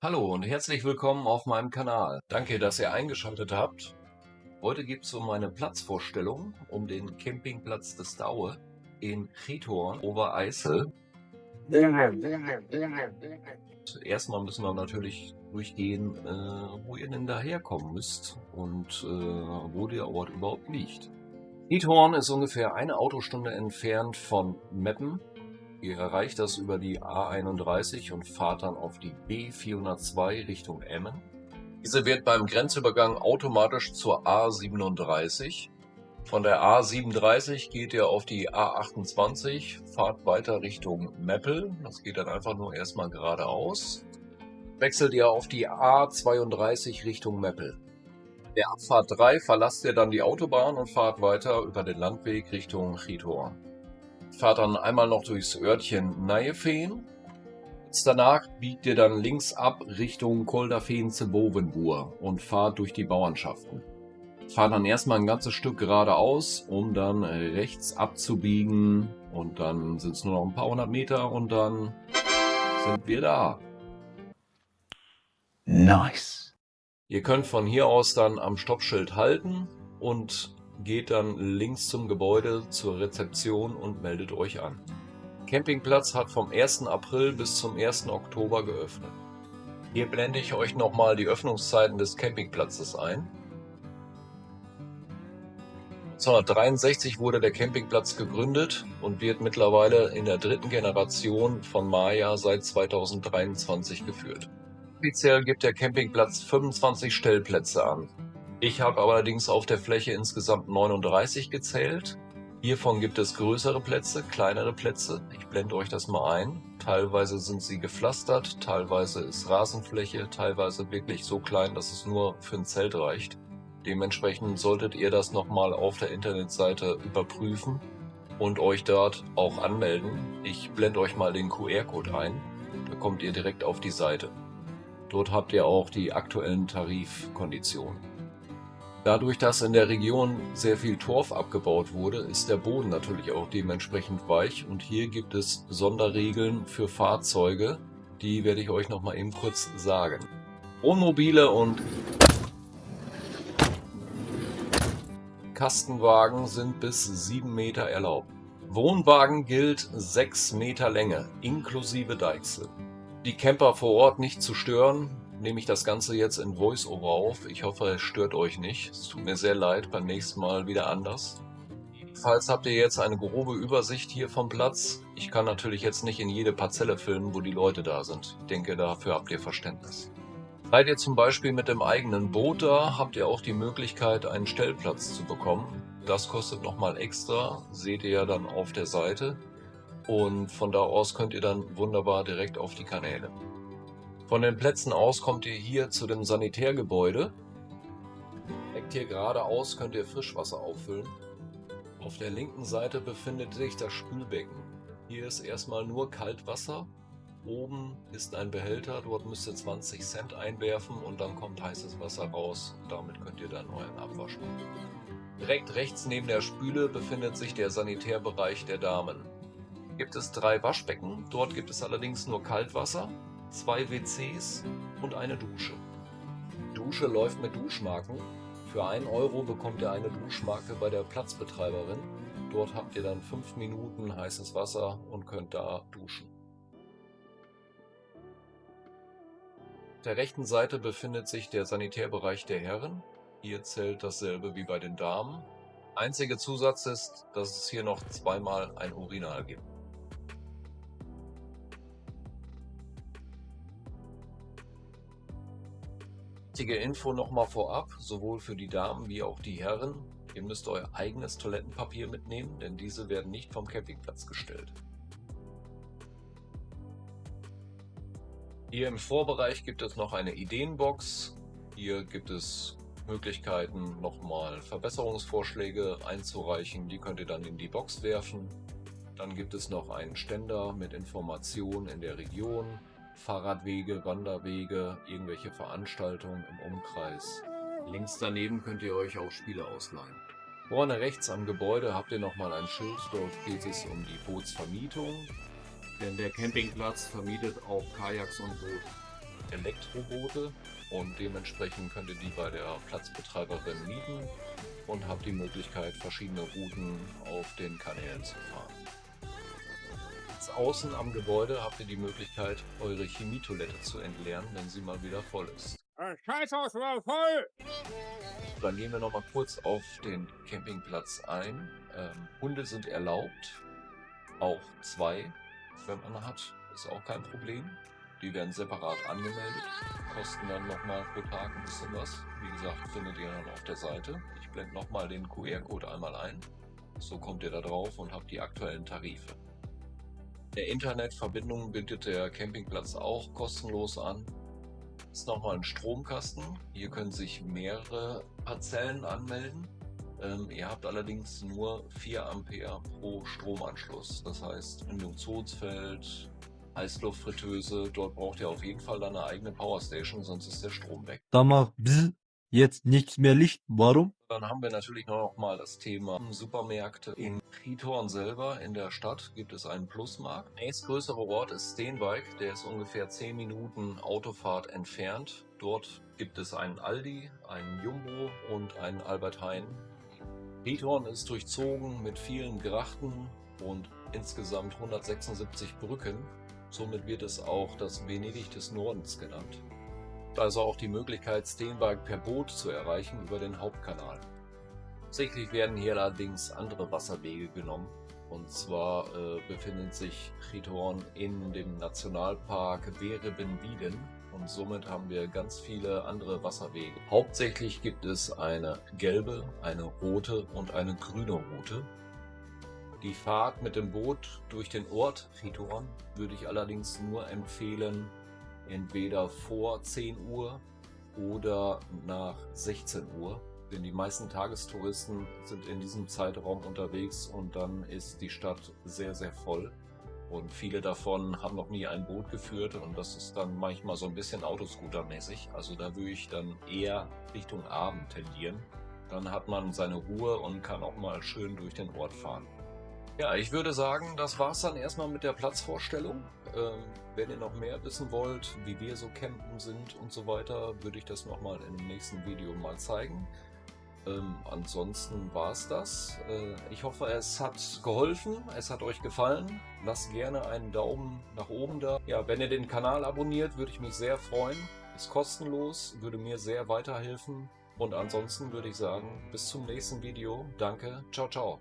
Hallo und herzlich willkommen auf meinem Kanal. Danke, dass ihr eingeschaltet habt. Heute geht es um eine Platzvorstellung um den Campingplatz des Daue in Giethoorn, Overijssel. Erstmal müssen wir natürlich durchgehen, wo ihr denn daherkommen müsst und wo der Ort überhaupt liegt. Giethoorn ist ungefähr eine Autostunde entfernt von Meppen. Ihr erreicht das über die A31 und fahrt dann auf die B402 Richtung Emmen. Diese wird beim Grenzübergang automatisch zur A37. Von der A37 geht ihr auf die A28, fahrt weiter Richtung Meppel. Das geht dann einfach nur erstmal geradeaus. Wechselt ihr auf die A32 Richtung Meppel. Der Abfahrt 3 verlasst ihr dann die Autobahn und fahrt weiter über den Landweg Richtung Giethoorn. Fahrt dann einmal noch durchs Örtchen Nijefeen. Danach biegt ihr dann links ab Richtung Kolderveen-Bovenboer und fahrt durch die Bauernschaften. Fahrt dann erstmal ein ganzes Stück geradeaus, um dann rechts abzubiegen und dann sind es nur noch ein paar hundert Meter und dann sind wir da. Nice. Ihr könnt von hier aus dann am Stoppschild halten und geht dann links zum Gebäude zur Rezeption und meldet euch an. Der Campingplatz hat vom 1. April bis zum 1. Oktober geöffnet. Hier blende ich euch nochmal die Öffnungszeiten des Campingplatzes ein. 1963 wurde der Campingplatz gegründet und wird mittlerweile in der dritten Generation von Maya seit 2023 geführt. Offiziell gibt der Campingplatz 25 Stellplätze an. Ich habe allerdings auf der Fläche insgesamt 39 gezählt. Hiervon gibt es größere Plätze, kleinere Plätze. Ich blende euch das mal ein. Teilweise sind sie gepflastert, teilweise ist Rasenfläche, teilweise wirklich so klein, dass es nur für ein Zelt reicht. Dementsprechend solltet ihr das nochmal auf der Internetseite überprüfen und euch dort auch anmelden. Ich blende euch mal den QR-Code ein. Da kommt ihr direkt auf die Seite. Dort habt ihr auch die aktuellen Tarifkonditionen. Dadurch, dass in der Region sehr viel Torf abgebaut wurde, ist der Boden natürlich auch dementsprechend weich und hier gibt es Sonderregeln für Fahrzeuge, die werde ich euch noch mal eben kurz sagen. Wohnmobile und Kastenwagen sind bis 7 Meter erlaubt. Wohnwagen gilt 6 Meter Länge, inklusive Deichsel. Die Camper vor Ort nicht zu stören, nehme ich das Ganze jetzt in Voice-Over auf. Ich hoffe, es stört euch nicht. Es tut mir sehr leid, beim nächsten Mal wieder anders. Jedenfalls habt ihr jetzt eine grobe Übersicht hier vom Platz. Ich kann natürlich jetzt nicht in jede Parzelle filmen, wo die Leute da sind. Ich denke, dafür habt ihr Verständnis. Seid ihr zum Beispiel mit dem eigenen Boot da, habt ihr auch die Möglichkeit, einen Stellplatz zu bekommen. Das kostet nochmal extra, seht ihr ja dann auf der Seite. Und von da aus könnt ihr dann wunderbar direkt auf die Kanäle. Von den Plätzen aus kommt ihr hier zu dem Sanitärgebäude. Direkt hier geradeaus könnt ihr Frischwasser auffüllen. Auf der linken Seite befindet sich das Spülbecken. Hier ist erstmal nur Kaltwasser. Oben ist ein Behälter, dort müsst ihr 20 Cent einwerfen und dann kommt heißes Wasser raus. Und damit könnt ihr dann euren Abwasch machen. Direkt rechts neben der Spüle befindet sich der Sanitärbereich der Damen. Gibt es 3 Waschbecken, dort gibt es allerdings nur Kaltwasser, 2 WCs und eine Dusche. Die Dusche läuft mit Duschmarken. Für 1 Euro bekommt ihr eine Duschmarke bei der Platzbetreiberin. Dort habt ihr dann 5 Minuten heißes Wasser und könnt da duschen. Auf der rechten Seite befindet sich der Sanitärbereich der Herren. Hier zählt dasselbe wie bei den Damen. Einziger Zusatz ist, dass es hier noch zweimal ein Urinal gibt. Wichtige Info nochmal vorab, sowohl für die Damen wie auch die Herren. Ihr müsst euer eigenes Toilettenpapier mitnehmen, denn diese werden nicht vom Campingplatz gestellt. Hier im Vorbereich gibt es noch eine Ideenbox. Hier gibt es Möglichkeiten, nochmal Verbesserungsvorschläge einzureichen. Die könnt ihr dann in die Box werfen. Dann gibt es noch einen Ständer mit Informationen in der Region, Fahrradwege, Wanderwege, irgendwelche Veranstaltungen im Umkreis. Links daneben könnt ihr euch auch Spiele ausleihen. Vorne rechts am Gebäude habt ihr nochmal ein Schild, dort geht es um die Bootsvermietung. Denn der Campingplatz vermietet auch Kajaks und Boote. Elektroboote und dementsprechend könnt ihr die bei der Platzbetreiberin mieten und habt die Möglichkeit, verschiedene Routen auf den Kanälen zu fahren. Jetzt außen am Gebäude habt ihr die Möglichkeit, eure Chemietoilette zu entleeren, wenn sie mal wieder voll ist. Das Scheißhaus war voll! Dann gehen wir noch mal kurz auf den Campingplatz ein. Hunde sind erlaubt, auch 2, wenn man hat, ist auch kein Problem. Die werden separat angemeldet, kosten dann nochmal pro Tag ein bisschen was. Wie gesagt, findet ihr dann auf der Seite. Ich blende nochmal den QR-Code einmal ein. So kommt ihr da drauf und habt die aktuellen Tarife. Der Internetverbindung bietet der Campingplatz auch kostenlos an. Ist nochmal ein Stromkasten. Hier können sich mehrere Parzellen anmelden. Ihr habt allerdings nur 4 Ampere pro Stromanschluss. Das heißt, Induktionsfeld, Heißluftfritteuse, dort braucht ihr auf jeden Fall dann eine eigene Powerstation, sonst ist der Strom weg. Da macht jetzt nichts mehr Licht. Warum? Dann haben wir natürlich noch mal das Thema Supermärkte. In Trithorn selber in der Stadt gibt es einen Plusmarkt. Der nächstgrößere Ort ist Steenwijk, der ist ungefähr 10 Minuten Autofahrt entfernt. Dort gibt es einen Aldi, einen Jumbo und einen Albert Heijn. Trithorn ist durchzogen mit vielen Grachten und insgesamt 176 Brücken. Somit wird es auch das Venedig des Nordens genannt. Also auch die Möglichkeit, Steenwijk per Boot zu erreichen über den Hauptkanal. Tatsächlich werden hier allerdings andere Wasserwege genommen. Und zwar befindet sich Trithorn in dem Nationalpark Werebenwieden und somit haben wir ganz viele andere Wasserwege. Hauptsächlich gibt es eine gelbe, eine rote und eine grüne Route. Die Fahrt mit dem Boot durch den Ort Trithorn würde ich allerdings nur empfehlen, entweder vor 10 Uhr oder nach 16 Uhr. Denn die meisten Tagestouristen sind in diesem Zeitraum unterwegs und dann ist die Stadt sehr, sehr voll. Und viele davon haben noch nie ein Boot geführt und das ist dann manchmal so ein bisschen Autoscooter-mäßig. Also da würde ich dann eher Richtung Abend tendieren. Dann hat man seine Ruhe und kann auch mal schön durch den Ort fahren. Ja, ich würde sagen, das war's dann erstmal mit der Platzvorstellung. Wenn ihr noch mehr wissen wollt, wie wir so campen sind und so weiter, würde ich das nochmal in dem nächsten Video mal zeigen. Ansonsten war's das. Ich hoffe, es hat geholfen, es hat euch gefallen. Lasst gerne einen Daumen nach oben da. Ja, wenn ihr den Kanal abonniert, würde ich mich sehr freuen. Ist kostenlos, würde mir sehr weiterhelfen. Und ansonsten würde ich sagen, bis zum nächsten Video. Danke, ciao, ciao.